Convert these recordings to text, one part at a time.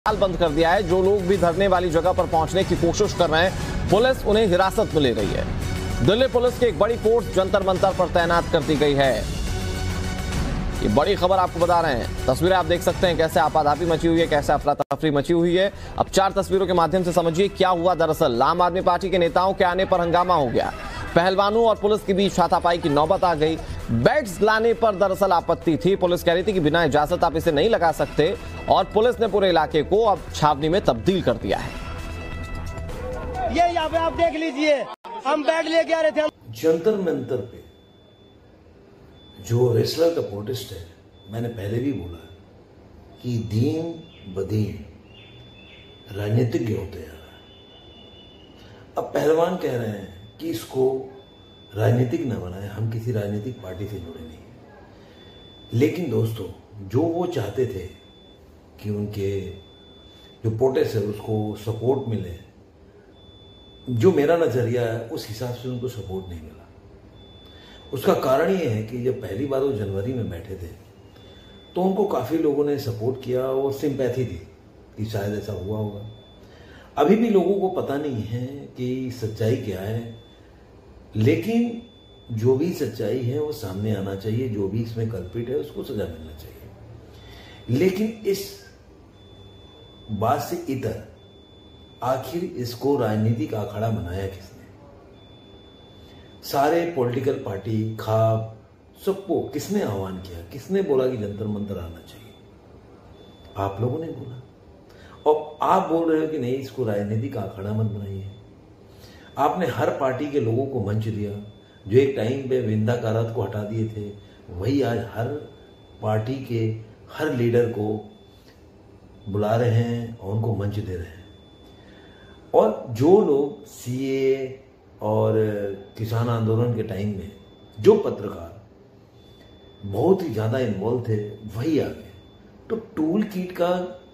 बंद कर दिया है। जो लोग भी धरने वाली जगह पर पहुंचने की कोशिश कर रहे हैं, पुलिस उन्हें हिरासत में ले रही है। दिल्ली पुलिस की एक बड़ी फोर्स जंतर मंतर पर तैनात कर दी गई है। ये बड़ी खबर आपको बता रहे हैं। तस्वीरें आप देख सकते हैं, कैसे आपाधापी मची हुई है, कैसे अफरा तफरी मची हुई है। अब 4 तस्वीरों के माध्यम से समझिए क्या हुआ। दरअसल आम आदमी पार्टी के नेताओं के आने पर हंगामा हो गया। पहलवानों और पुलिस के बीच हाथापाई की नौबत आ गई। बैट्स लाने पर दरअसल आपत्ति थी। पुलिस कह रही थी कि बिना इजाजत आप इसे नहीं लगा सकते, और पुलिस ने पूरे इलाके को अब छावनी में तब्दील कर दिया है। ये यहाँ पे आप देख लीजिए, हम बैट लेके आ रहे थे। जंतर मंतर पे जो रेसलर का प्रोटेस्ट है, मैंने पहले भी बोला कि दीन बदीन राजनीतिज्ञ होते हैं। अब पहलवान कह रहे हैं कि इसको राजनीतिक न बनाए, हम किसी राजनीतिक पार्टी से जुड़े नहीं। लेकिन दोस्तों, जो वो चाहते थे कि उनके जो प्रोटेस्ट है उसको सपोर्ट मिले, जो मेरा नजरिया है उस हिसाब से उनको सपोर्ट नहीं मिला। उसका कारण ये है कि जब पहली बार वो जनवरी में बैठे थे तो उनको काफी लोगों ने सपोर्ट किया और सिंपैथी दी कि शायद ऐसा हुआ होगा। अभी भी लोगों को पता नहीं है कि सच्चाई क्या है, लेकिन जो भी सच्चाई है वो सामने आना चाहिए। जो भी इसमें कल्प्रिट है उसको सजा मिलना चाहिए। लेकिन इस बात से इतर आखिर इसको राजनीतिक अखाड़ा बनाया किसने? सारे पॉलिटिकल पार्टी, खाप, सबको किसने आह्वान किया? किसने बोला कि जंतर मंतर आना चाहिए? आप लोगों ने बोला, और आप बोल रहे हो कि नहीं, इसको राजनीतिक अखाड़ा मत बनाइए। आपने हर पार्टी के लोगों को मंच दिया। जो एक टाइम पे विंदा कारात को हटा दिए थे, वही आज हर पार्टी के हर लीडर को बुला रहे हैं और उनको मंच दे रहे हैं। और जो लोग सीए और किसान आंदोलन के टाइम में जो पत्रकार बहुत ही ज्यादा इन्वॉल्व थे, वही आ गए। तो टूल किट का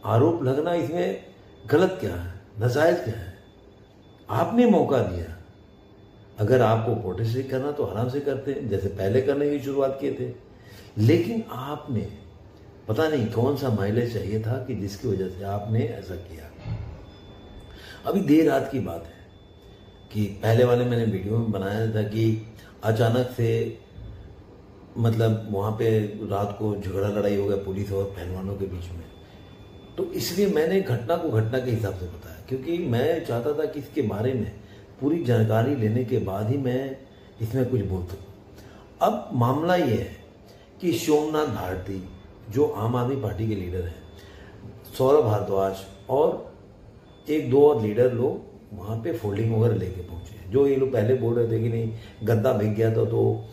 आरोप लगना इसमें गलत क्या है, नाजायज क्या है? आपने मौका दिया। अगर आपको प्रोटेस्ट करना तो आराम से करते, जैसे पहले करने की शुरुआत किए थे। लेकिन आपने पता नहीं कौन सा माइलेज चाहिए था कि जिसकी वजह से आपने ऐसा किया। अभी देर रात की बात है कि पहले वाले मैंने वीडियो में बनाया था कि अचानक से मतलब वहां पे रात को झगड़ा लड़ाई हो गया पुलिस और पहलवानों के बीच में। तो इसलिए मैंने घटना को घटना के हिसाब से बताया, क्योंकि मैं चाहता था कि इसके बारे में पूरी जानकारी लेने के बाद ही मैं इसमें कुछ बोल सकूं। अब मामला ये है कि सोमनाथ भारती जो आम आदमी पार्टी के लीडर हैं, सौरभ भारद्वाज और 1-2 और लीडर लोग वहां पे फोल्डिंग वगैरह लेके पहुंचे। जो ये लोग पहले बोल रहे थे कि नहीं गद्दा बिक गया था तो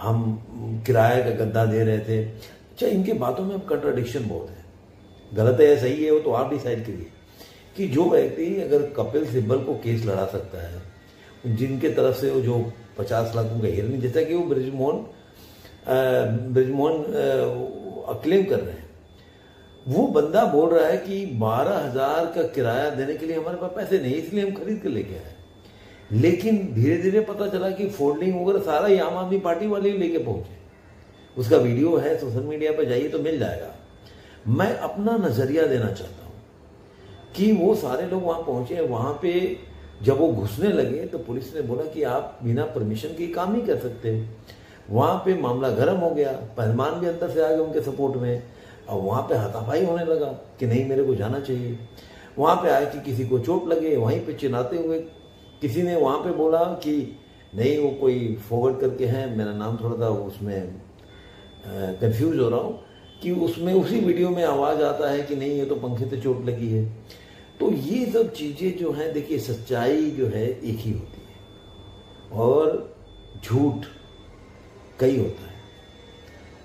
हम किराए का गद्दा दे रहे थे। अच्छा, इनके बातों में अब कंट्राडिक्शन बहुत है। गलत है या सही है वो तो आप डिसाइड करिए। कि जो व्यक्ति अगर कपिल सिब्बल को केस लड़ा सकता है, जिनके तरफ से वो जो 50 लाख का हिरनी, जैसा कि वो ब्रिजमोहन क्लेम कर रहे हैं, वो बंदा बोल रहा है कि 12,000 का किराया देने के लिए हमारे पास पैसे नहीं, इसलिए हम खरीद कर लेके आए। लेकिन धीरे धीरे पता चला कि फोल्डिंग वगैरह सारा ही आम आदमी पार्टी वाले ही लेके पहुंचे। उसका वीडियो है, सोशल मीडिया पर जाइए तो मिल जाएगा। मैं अपना नजरिया देना चाहता हूं कि वो सारे लोग वहां पहुंचे। वहां पे जब वो घुसने लगे तो पुलिस ने बोला कि आप बिना परमिशन के काम नहीं कर सकते। वहां पे मामला गर्म हो गया, पहलवान भी अंदर से आ गए उनके सपोर्ट में, और वहां पे हाथापाई होने लगा कि नहीं मेरे को जाना चाहिए। वहां पे आए कि किसी को चोट लगे, वहीं पे चिल्लाते हुए किसी ने वहां पे बोला कि नहीं वो कोई फॉरवर्ड करके है, मेरा नाम थोड़ा सा उसमें कंफ्यूज हो रहा हूं, कि उसमें उसी वीडियो में आवाज आता है कि नहीं ये तो पंखे से चोट लगी है। तो ये सब चीजें जो है, देखिए सच्चाई जो है एक ही होती है और झूठ कई होता है,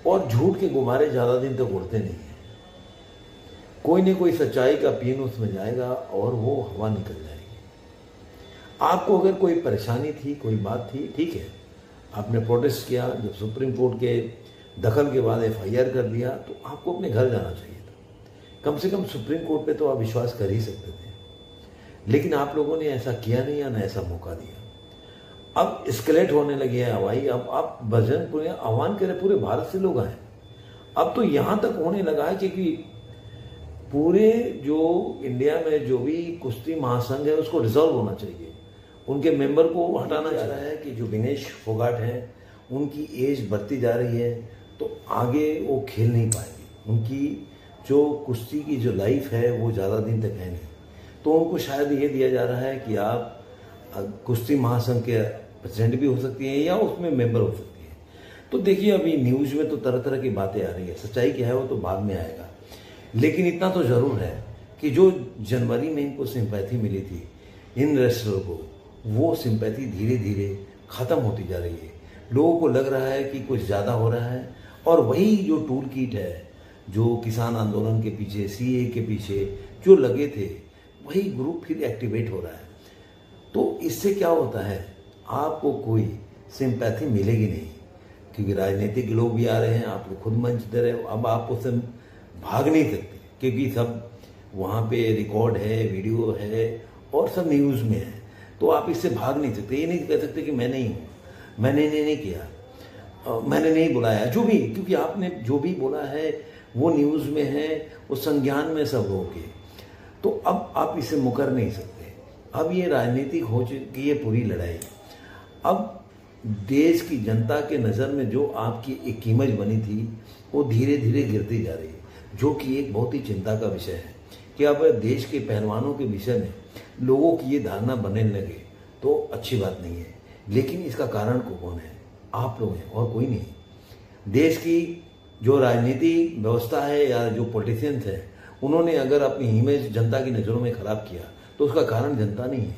और झूठ के गुब्बारे ज्यादा दिन तक उड़ते नहीं है। कोई न कोई सच्चाई का पीन उसमें जाएगा और वो हवा निकल जाएगी। आपको अगर कोई परेशानी थी, कोई बात थी, ठीक है, आपने प्रोटेस्ट किया, जब सुप्रीम कोर्ट के दखल के बाद FIR कर दिया तो आपको अपने घर जाना चाहिए था। कम से कम सुप्रीम कोर्ट पे तो आप विश्वास कर ही सकते थे। लेकिन आप लोगों ने ऐसा किया नहीं, या न ऐसा मौका दिया। अब एस्केलेट होने लगी है हवाई। अब आप भजन पूरे आह्वान करें, पूरे भारत से लोग आए। अब तो यहां तक होने लगा है कि पूरे जो इंडिया में जो भी कुश्ती महासंघ है उसको डिसॉल्व होना चाहिए। उनके मेंबर को हटाना चाह रहा है कि जो विनेश फोगाट हैं उनकी एज बढ़ती जा रही है तो आगे वो खेल नहीं पाएंगे। उनकी जो कुश्ती की जो लाइफ है वो ज़्यादा दिन तक है नहीं, तो उनको शायद ये दिया जा रहा है कि आप कुश्ती महासंघ के प्रेसिडेंट भी हो सकती हैं या उसमें मेंबर हो सकती हैं। तो देखिए अभी न्यूज़ में तो तरह तरह की बातें आ रही है, सच्चाई क्या है वो तो बाद में आएगा, लेकिन इतना तो जरूर है कि जो जनवरी में इनको सिंपैथी मिली थी इन रेसलर को, वो सिंपैथी धीरे धीरे खत्म होती जा रही है। लोगों को लग रहा है कि कुछ ज़्यादा हो रहा है और वही जो टूल किट है जो किसान आंदोलन के पीछे, सीए के पीछे जो लगे थे, वही ग्रुप फिर एक्टिवेट हो रहा है। तो इससे क्या होता है, आपको कोई सिंपैथी मिलेगी नहीं, क्योंकि राजनीतिक लोग भी आ रहे हैं, आप लोग खुद मंच दे रहे हो। अब आप उससे भाग नहीं सकते क्योंकि सब वहाँ पे रिकॉर्ड है, वीडियो है और सब न्यूज़ में है, तो आप इससे भाग नहीं सकते। ये नहीं कह सकते कि मैं नहीं हूँ, मैंने नहीं किया, मैंने नहीं बुलाया, जो भी, क्योंकि आपने जो भी बोला है वो न्यूज़ में है, वो संज्ञान में सब लोगों के। तो अब आप इसे मुकर नहीं सकते। अब ये राजनीतिक हो चुकी है पूरी लड़ाई। अब देश की जनता के नज़र में जो आपकी एक इमेज बनी थी वो धीरे धीरे गिरती जा रही है, जो कि एक बहुत ही चिंता का विषय है कि अब देश के पहलवानों के विषय में लोगों की ये धारणा बनने लगे तो अच्छी बात नहीं है। लेकिन इसका कारण कौन है? आप लोग हैं और कोई नहीं। देश की जो राजनीतिक व्यवस्था है या जो पॉलिटिशियंस हैं, उन्होंने अगर अपनी इमेज जनता की नज़रों में खराब किया तो उसका कारण जनता नहीं है,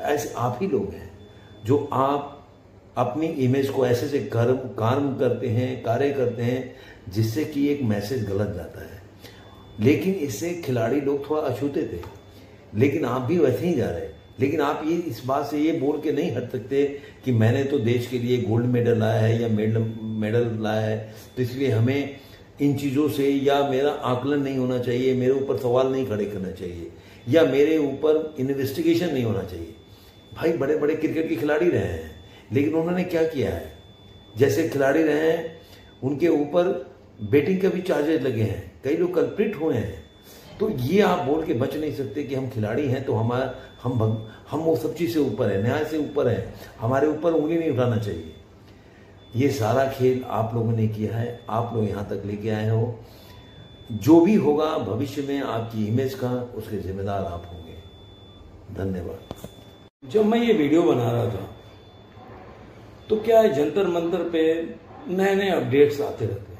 ऐसे आप ही लोग हैं जो आप अपनी इमेज को ऐसे से कार्य करते हैं, कार्य करते हैं जिससे कि एक मैसेज गलत जाता है। लेकिन इससे खिलाड़ी लोग थोड़ा अछूते थे, लेकिन आप भी वैसे ही जा रहे हैं। लेकिन आप ये इस बात से ये बोल के नहीं हट सकते कि मैंने तो देश के लिए गोल्ड मेडल लाया है या मेडल लाया है, तो इसलिए हमें इन चीज़ों से या मेरा आकलन नहीं होना चाहिए, मेरे ऊपर सवाल नहीं खड़े करना चाहिए या मेरे ऊपर इन्वेस्टिगेशन नहीं होना चाहिए। भाई बड़े बड़े क्रिकेट के खिलाड़ी रहे हैं, लेकिन उन्होंने क्या किया है, जैसे खिलाड़ी रहे हैं उनके ऊपर बेटिंग के भी चार्जेस लगे हैं, कई लोग कल्प्रिट हुए हैं। तो ये आप बोल के बच नहीं सकते कि हम खिलाड़ी हैं तो हम वो सब चीज़ से ऊपर है, न्याय से ऊपर है, हमारे ऊपर उंगली नहीं उठाना चाहिए। ये सारा खेल आप लोगों ने किया है, आप लोग यहाँ तक लेके आए हो। जो भी होगा भविष्य में आपकी इमेज का, उसके जिम्मेदार आप होंगे। धन्यवाद। जब मैं ये वीडियो बना रहा था तो क्या है, जंतर मंतर पे नए नए अपडेट्स आते रहते हैं।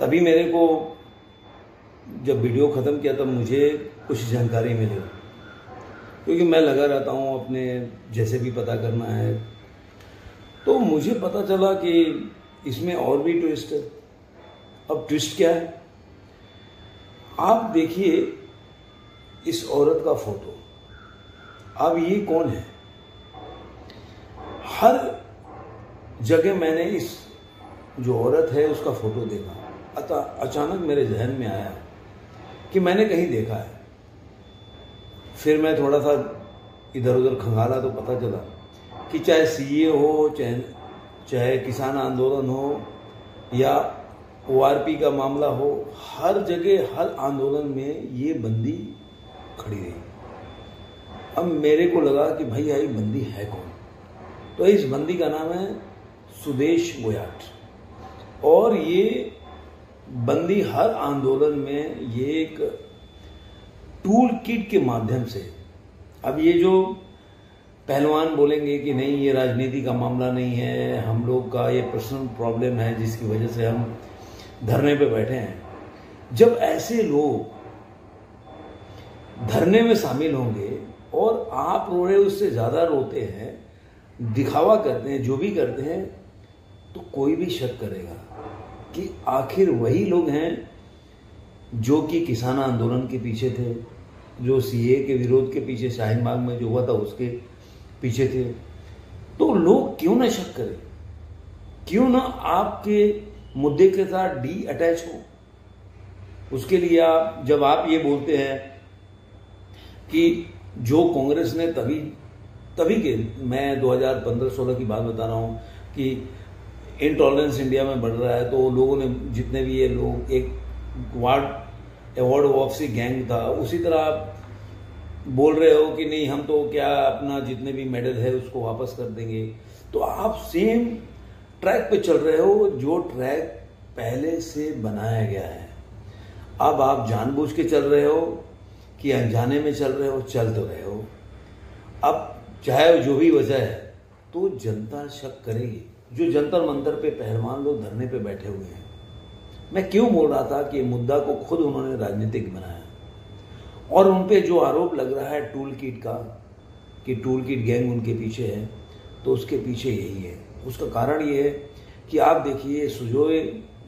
तभी मेरे को जब वीडियो ख़त्म किया तब मुझे कुछ जानकारी मिली, क्योंकि मैं लगा रहता हूँ अपने जैसे भी पता करना है। तो मुझे पता चला कि इसमें और भी ट्विस्ट है। अब ट्विस्ट क्या है, आप देखिए इस औरत का फोटो। अब ये कौन है? हर जगह मैंने इस जो औरत है उसका फोटो देखा, अचानक मेरे जहन में आया कि मैंने कहीं देखा है। फिर मैं थोड़ा सा इधर उधर खंगाला तो पता चला कि चाहे सीए हो, चाहे किसान आंदोलन हो या ओआरपी का मामला हो, हर जगह हर आंदोलन में ये बंदी खड़ी रही। अब मेरे को लगा कि भाई ये बंदी है कौन? तो इस बंदी का नाम है सुदेश गोयाट। और ये बंदी हर आंदोलन में ये एक टूल किट के माध्यम से, अब ये जो पहलवान बोलेंगे कि नहीं ये राजनीति का मामला नहीं है, हम लोग का ये पर्सनल प्रॉब्लम है जिसकी वजह से हम धरने पे बैठे हैं। जब ऐसे लोग धरने में शामिल होंगे और आप रो रहे उससे ज्यादा रोते हैं, दिखावा करते हैं, जो भी करते हैं, तो कोई भी शक करेगा कि आखिर वही लोग हैं जो कि किसान आंदोलन के पीछे थे, जो सीए के विरोध के पीछे शाहीन बाग में जो हुआ था उसके पीछे थे। तो लोग क्यों ना शक करें, क्यों ना आपके मुद्दे के साथ डी अटैच हो। उसके लिए आप जब आप ये बोलते हैं कि जो कांग्रेस ने तभी के, मैं 2015-16 की बात बता रहा हूँ कि इंटॉलरेंस इंडिया में बढ़ रहा है, तो लोगों ने जितने भी ये लोग एक वार्ड अवार्ड वापसी गैंग था, उसी तरह आप बोल रहे हो कि नहीं हम तो क्या अपना जितने भी मेडल है उसको वापस कर देंगे। तो आप सेम ट्रैक पे चल रहे हो जो ट्रैक पहले से बनाया गया है। अब आप जानबूझ के चल रहे हो कि अनजाने में चल रहे हो, चल तो रहे हो। अब चाहे जो भी वजह है तो जनता शक करेगी। जो जंतर मंतर पे पहलवान लोग धरने पे बैठे हुए हैं, मैं क्यों बोल रहा था कि मुद्दा को खुद उन्होंने राजनीतिक बनाया, और उन पे जो आरोप लग रहा है टूल किट का कि टूल किट गैंग उनके पीछे है, तो उसके पीछे यही है। उसका कारण ये है कि आप देखिए सुजोय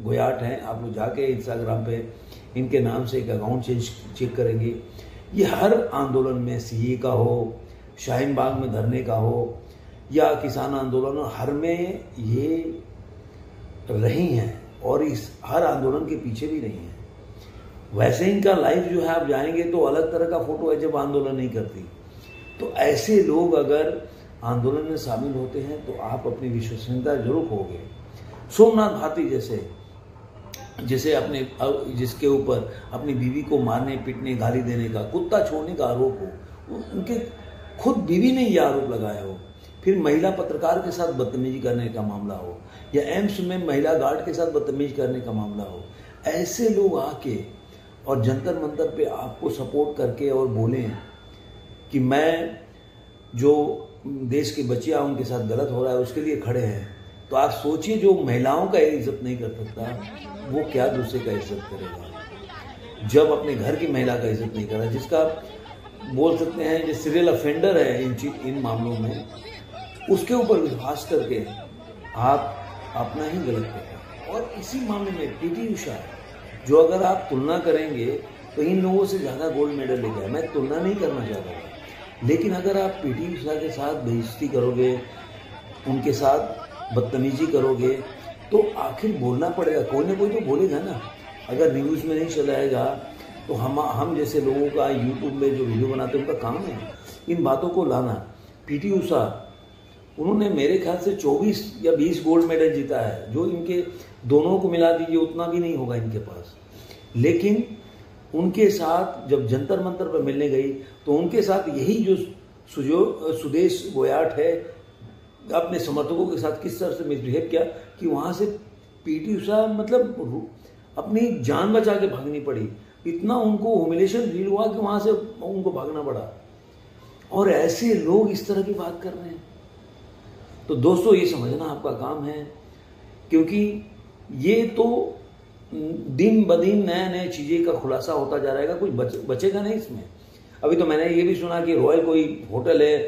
गोयाट हैं, आप लोग जाके इंस्टाग्राम पे इनके नाम से एक अकाउंट चेक करेंगे, ये हर आंदोलन में सीए का हो, शाहीन बाग में धरने का हो या किसान आंदोलन, हर में ये रही हैं और इस हर आंदोलन के पीछे भी रही हैं। वैसे इनका लाइफ जो है आप जाएंगे तो अलग तरह का फोटो है जब आंदोलन नहीं करती। तो ऐसे लोग अगर आंदोलन में शामिल होते हैं तो आप अपनी विश्वसनीयता जरूर खोगे। सोमनाथ भाटी जैसे अपने जिसके ऊपर अपनी बीवी को मारने पीटने गाली देने का कुत्ता छोड़ने का आरोप हो, उनके खुद बीवी ने यह आरोप लगाया हो, फिर महिला पत्रकार के साथ बदतमीजी करने का मामला हो या एम्स में महिला गार्ड के साथ बदतमीजी करने का मामला हो, ऐसे लोग आके और जंतर मंतर पे आपको सपोर्ट करके और बोलें कि मैं जो देश की बच्चियां उनके साथ गलत हो रहा है उसके लिए खड़े हैं, तो आप सोचिए जो महिलाओं का इज्जत नहीं कर सकता वो क्या दूसरे का इज्जत करेगा। जब अपने घर की महिला का इज्जत नहीं कर रहा, जिसका बोल सकते हैं जो सीरियल अफेंडर है इन मामलों में, उसके ऊपर विश्वास करके आप अपना ही गलत करें। और इसी मामले में पीटी उषा जो अगर आप तुलना करेंगे तो इन लोगों से ज़्यादा गोल्ड मेडल लेके आए, मैं तुलना नहीं करना चाहता था, लेकिन अगर आप पीटी उषा के साथ बेइज्जती करोगे, उनके साथ बदतमीजी करोगे, तो आखिर बोलना पड़ेगा, कोई ना कोई तो बोलेगा ना। अगर न्यूज़ में नहीं चलाएगा तो हम जैसे लोगों का यूट्यूब में जो वीडियो बनाते हैं उनका काम है इन बातों को लाना। पीटी उषा उन्होंने मेरे ख्याल से 24 या 20 गोल्ड मेडल जीता है, जो इनके दोनों को मिला दीजिए उतना भी नहीं होगा इनके पास। लेकिन उनके साथ जब जंतर मंतर पर मिलने गई तो उनके साथ यही जो सुदेश गोयाट है अपने समर्थकों के साथ किस तरह से मिसबिहेव किया कि वहाँ से पीटी उषा मतलब अपनी जान बचा के भागनी पड़ी। इतना उनको ह्यूमिलेशन फील हुआ कि वहाँ से उनको भागना पड़ा। और ऐसे लोग इस तरह की बात कर रहे हैं, तो दोस्तों ये समझना आपका काम है, क्योंकि ये तो दिन ब दिन नए नए चीज़ें का खुलासा होता जा रहेगा, कुछ बचेगा नहीं इसमें। अभी तो मैंने ये भी सुना कि रॉयल कोई होटल है